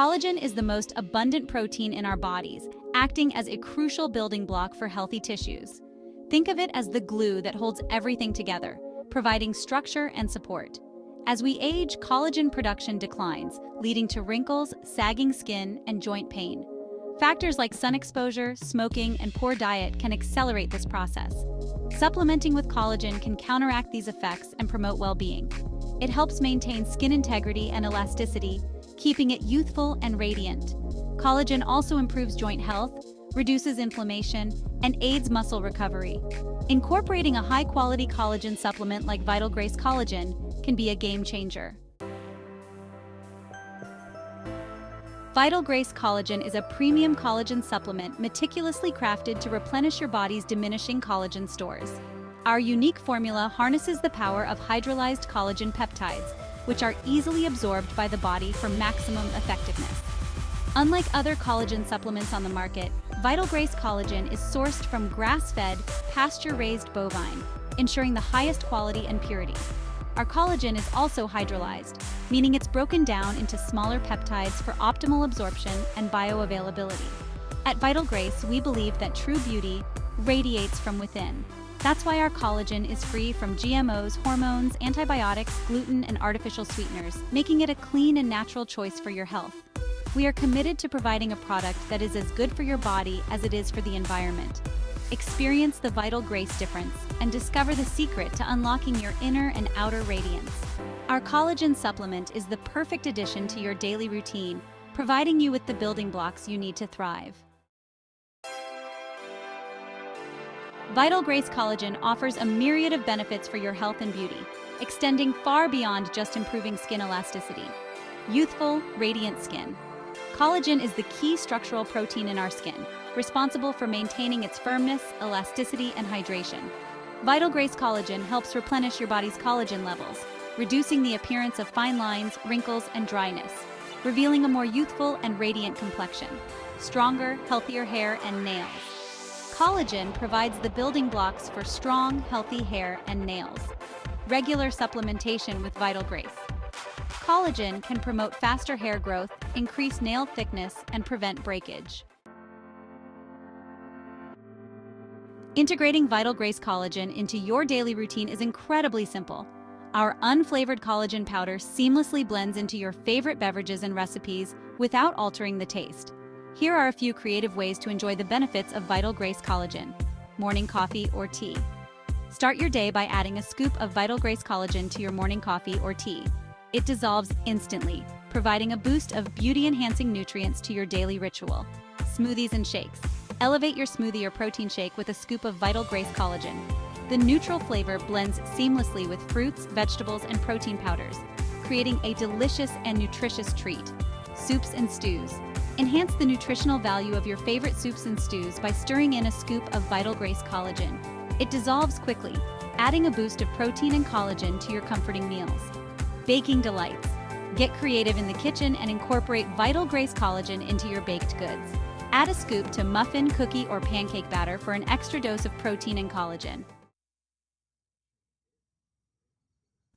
Collagen is the most abundant protein in our bodies, acting as a crucial building block for healthy tissues. Think of it as the glue that holds everything together, providing structure and support. As we age, collagen production declines, leading to wrinkles, sagging skin, and joint pain. Factors like sun exposure, smoking, and poor diet can accelerate this process. Supplementing with collagen can counteract these effects and promote well-being. It helps maintain skin integrity and elasticity, keeping it youthful and radiant. Collagen also improves joint health, reduces inflammation, and aids muscle recovery. Incorporating a high-quality collagen supplement like Vital Grace Collagen can be a game changer. Vital Grace Collagen is a premium collagen supplement meticulously crafted to replenish your body's diminishing collagen stores. Our unique formula harnesses the power of hydrolyzed collagen peptides, which are easily absorbed by the body for maximum effectiveness. Unlike other collagen supplements on the market, Vital Grace Collagen is sourced from grass-fed, pasture-raised bovine, ensuring the highest quality and purity. Our collagen is also hydrolyzed, meaning it's broken down into smaller peptides for optimal absorption and bioavailability. At Vital Grace, we believe that true beauty radiates from within. That's why our collagen is free from GMOs, hormones, antibiotics, gluten, and artificial sweeteners, making it a clean and natural choice for your health. We are committed to providing a product that is as good for your body as it is for the environment. Experience the Vital Grace difference and discover the secret to unlocking your inner and outer radiance. Our collagen supplement is the perfect addition to your daily routine, providing you with the building blocks you need to thrive. Vital Grace Collagen offers a myriad of benefits for your health and beauty, extending far beyond just improving skin elasticity. Youthful, radiant skin. Collagen is the key structural protein in our skin, responsible for maintaining its firmness, elasticity, and hydration. Vital Grace Collagen helps replenish your body's collagen levels, reducing the appearance of fine lines, wrinkles, and dryness, revealing a more youthful and radiant complexion, stronger, healthier hair and nails. Collagen provides the building blocks for strong, healthy hair and nails. Regular supplementation with Vital Grace. Collagen can promote faster hair growth, increase nail thickness, and prevent breakage. Integrating Vital Grace Collagen into your daily routine is incredibly simple. Our unflavored collagen powder seamlessly blends into your favorite beverages and recipes without altering the taste. Here are a few creative ways to enjoy the benefits of Vital Grace Collagen. Morning coffee or tea. Start your day by adding a scoop of Vital Grace Collagen to your morning coffee or tea. It dissolves instantly, providing a boost of beauty-enhancing nutrients to your daily ritual. Smoothies and shakes. Elevate your smoothie or protein shake with a scoop of Vital Grace Collagen. The neutral flavor blends seamlessly with fruits, vegetables, and protein powders, creating a delicious and nutritious treat. Soups and stews. Enhance the nutritional value of your favorite soups and stews by stirring in a scoop of Vital Grace Collagen. It dissolves quickly, adding a boost of protein and collagen to your comforting meals. Baking delights. Get creative in the kitchen and incorporate Vital Grace Collagen into your baked goods. Add a scoop to muffin, cookie, or pancake batter for an extra dose of protein and collagen.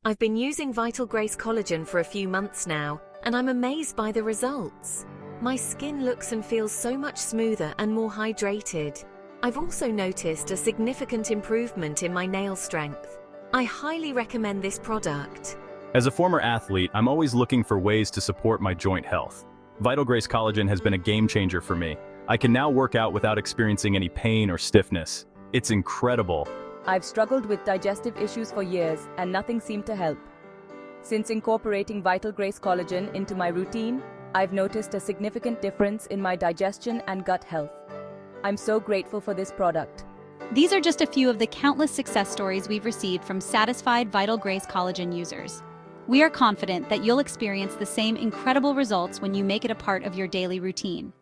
I've been using Vital Grace Collagen for a few months now, and I'm amazed by the results. My skin looks and feels so much smoother and more hydrated. I've also noticed a significant improvement in my nail strength. I highly recommend this product. As a former athlete, I'm always looking for ways to support my joint health. Vital Grace Collagen has been a game changer for me. I can now work out without experiencing any pain or stiffness. It's incredible. I've struggled with digestive issues for years and nothing seemed to help. Since incorporating Vital Grace Collagen into my routine, I've noticed a significant difference in my digestion and gut health. I'm so grateful for this product. These are just a few of the countless success stories we've received from satisfied Vital Grace Collagen users. We are confident that you'll experience the same incredible results when you make it a part of your daily routine.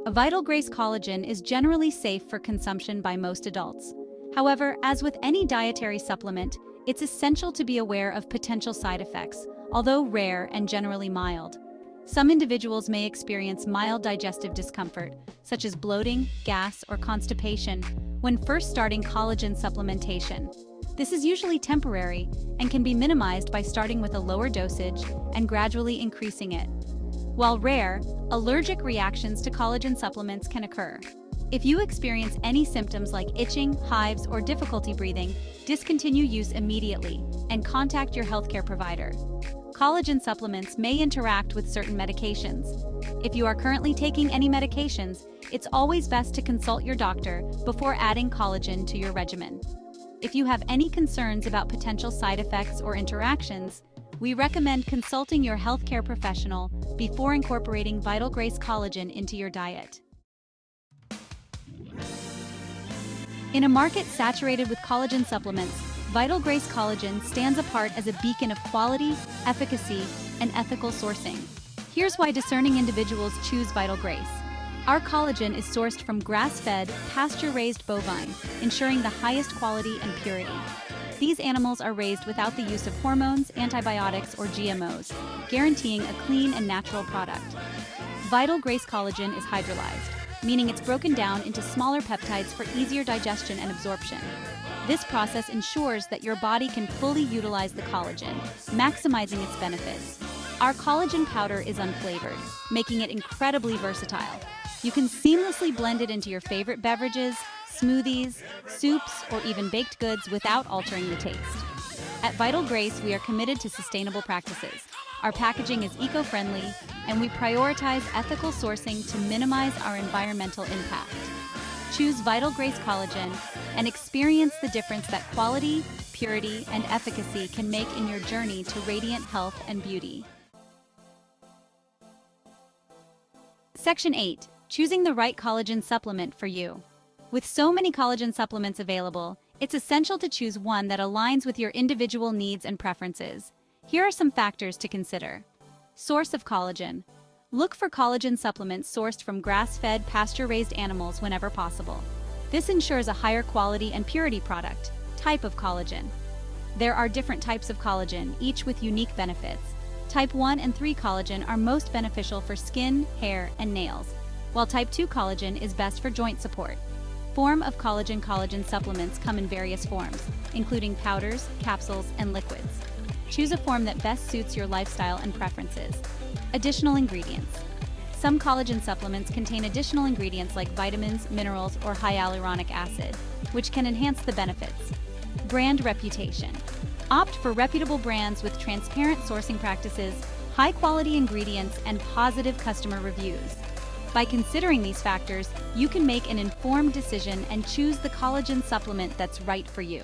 A Vital Grace Collagen is generally safe for consumption by most adults. However, as with any dietary supplement, it's essential to be aware of potential side effects, although rare and generally mild. Some individuals may experience mild digestive discomfort, such as bloating, gas, or constipation, when first starting collagen supplementation. This is usually temporary and can be minimized by starting with a lower dosage and gradually increasing it. While rare, allergic reactions to collagen supplements can occur. If you experience any symptoms like itching, hives, or difficulty breathing, discontinue use immediately and contact your healthcare provider. Collagen supplements may interact with certain medications. If you are currently taking any medications, it's always best to consult your doctor before adding collagen to your regimen. If you have any concerns about potential side effects or interactions, we recommend consulting your healthcare professional before incorporating Vital Grace Collagen into your diet. In a market saturated with collagen supplements, Vital Grace Collagen stands apart as a beacon of quality, efficacy, and ethical sourcing. Here's why discerning individuals choose Vital Grace. Our collagen is sourced from grass-fed, pasture-raised bovine, ensuring the highest quality and purity. These animals are raised without the use of hormones, antibiotics, or GMOs, guaranteeing a clean and natural product. Vital Grace Collagen is hydrolyzed, meaning it's broken down into smaller peptides for easier digestion and absorption. This process ensures that your body can fully utilize the collagen, maximizing its benefits. Our collagen powder is unflavored, making it incredibly versatile. You can seamlessly blend it into your favorite beverages, smoothies, soups, or even baked goods without altering the taste. At Vital Grace, we are committed to sustainable practices. Our packaging is eco-friendly, and we prioritize ethical sourcing to minimize our environmental impact. Choose Vital Grace Collagen and experience the difference that quality, purity, and efficacy can make in your journey to radiant health and beauty. Section 8. Choosing the right collagen supplement for you. With so many collagen supplements available, it's essential to choose one that aligns with your individual needs and preferences. Here are some factors to consider. Source of collagen. Look for collagen supplements sourced from grass-fed, pasture-raised animals whenever possible. This ensures a higher quality and purity product. Type of collagen. There are different types of collagen, each with unique benefits. Type 1 and 3 collagen are most beneficial for skin, hair, and nails, while Type 2 collagen is best for joint support. Form of collagen supplements come in various forms, including powders, capsules, and liquids. Choose a form that best suits your lifestyle and preferences. Additional ingredients. Some collagen supplements contain additional ingredients like vitamins, minerals, or hyaluronic acid, which can enhance the benefits. Brand reputation. Opt for reputable brands with transparent sourcing practices, high-quality ingredients, and positive customer reviews. By considering these factors, you can make an informed decision and choose the collagen supplement that's right for you.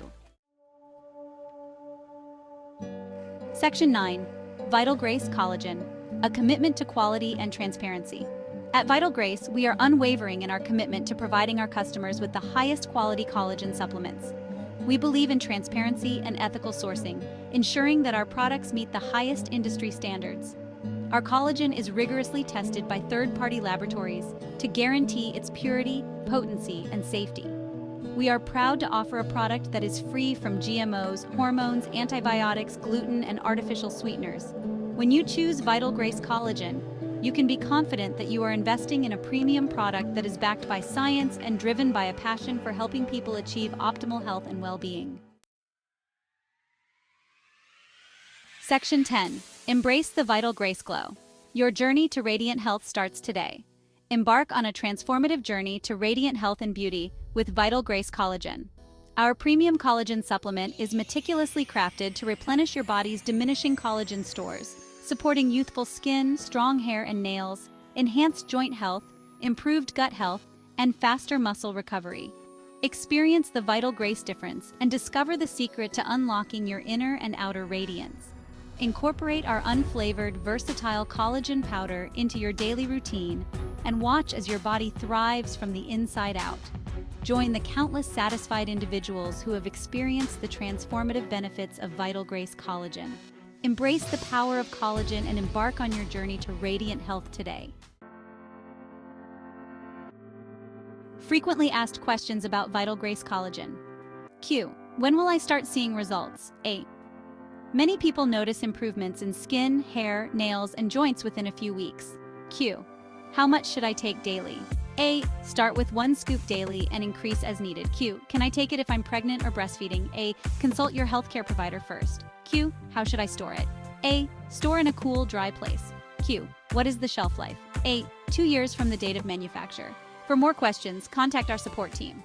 Section 9. Vital Grace Collagen. A commitment to quality and transparency. At Vital Grace, we are unwavering in our commitment to providing our customers with the highest quality collagen supplements. We believe in transparency and ethical sourcing, ensuring that our products meet the highest industry standards. Our collagen is rigorously tested by third-party laboratories to guarantee its purity, potency, and safety. We are proud to offer a product that is free from GMOs, hormones, antibiotics, gluten, and artificial sweeteners. When you choose Vital Grace Collagen, you can be confident that you are investing in a premium product that is backed by science and driven by a passion for helping people achieve optimal health and well-being. Section 10. Embrace the Vital Grace Glow. Your journey to radiant health starts today. Embark on a transformative journey to radiant health and beauty with Vital Grace Collagen. Our premium collagen supplement is meticulously crafted to replenish your body's diminishing collagen stores, supporting youthful skin, strong hair and nails, enhanced joint health, improved gut health, and faster muscle recovery. Experience the Vital Grace difference and discover the secret to unlocking your inner and outer radiance. Incorporate our unflavored, versatile collagen powder into your daily routine and watch as your body thrives from the inside out. Join the countless satisfied individuals who have experienced the transformative benefits of Vital Grace Collagen. Embrace the power of collagen and embark on your journey to radiant health today. Frequently asked questions about Vital Grace Collagen. Q. When will I start seeing results? A. Many people notice improvements in skin, hair, nails, and joints within a few weeks. Q. How much should I take daily? A. Start with 1 scoop daily and increase as needed. Q. Can I take it if I'm pregnant or breastfeeding? A. Consult your healthcare provider first. Q. How should I store it? A. Store in a cool, dry place. Q. What is the shelf life? A. 2 years from the date of manufacture. For more questions, contact our support team.